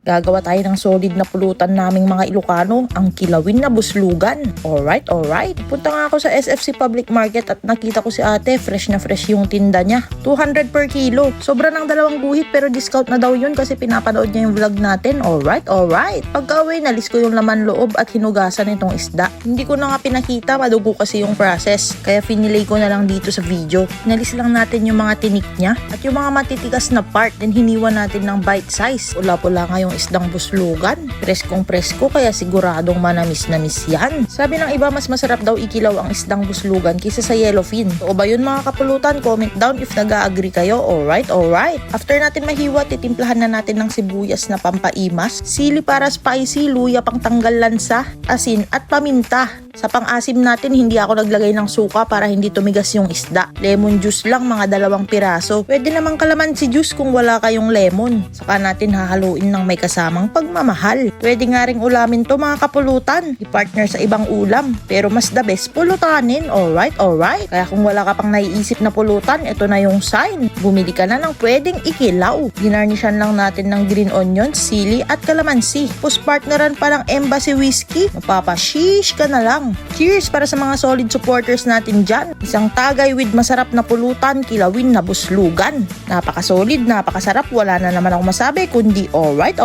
Gagawa tayo ng solid na pulutan naming mga Ilocano, ang kilawin na buslugan. Alright. Punta nga ako sa SFC Public Market at nakita ko si ate, fresh na fresh yung tinda niya. 200 per kilo. Sobra ng 2 guhit pero discount na daw yun kasi pinapanood niya yung vlog natin. Alright. Pagka-uwi, nalis ko yung laman loob at hinugasan itong isda. Hindi ko na nga pinakita, madugo kasi yung process. Kaya finilay ko na lang dito sa video. Nalis lang natin yung mga tinik niya at yung mga matitigas na part, then hiniwa natin ng bite size. Pula-pula nga yung isdang buslugan. Preskong-presko kaya siguradong manamis-namis yan. Sabi ng iba, mas masarap daw ikilaw ang isdang buslugan kaysa sa yellowfin. O ba yun mga kapulutan? Comment down if nag-agree kayo. Alright. After natin mahiwa, titimplahan na natin ng sibuyas na pampaimas, sili para spicy, luya pang tanggal lansa, asin at paminta. Sa pang-asim natin, hindi ako naglagay ng suka para hindi tumigas yung isda. Lemon juice lang, mga 2 piraso. Pwede namang kalamansi juice kung wala kayong lemon. Saka natin hahaluin ng may kasamang pagmamahal. Pwede nga ring ulamin to mga kapulutan. I-partner sa ibang ulam. Pero mas the best, pulutanin. Alright. Kaya kung wala ka pang naiisip na pulutan, ito na yung sign. Bumili ka na ng pwedeng ikilaw. Ginarnishan lang natin ng green onions, sili at kalamansi. Partneran pa ng Embassy Whiskey. Mapapashish ka na lang. Cheers para sa mga solid supporters natin dyan. Isang tagay with masarap na pulutan, kilawin na buslugan. Napaka-solid, napakasarap. Wala na naman akong masabi kundi alright.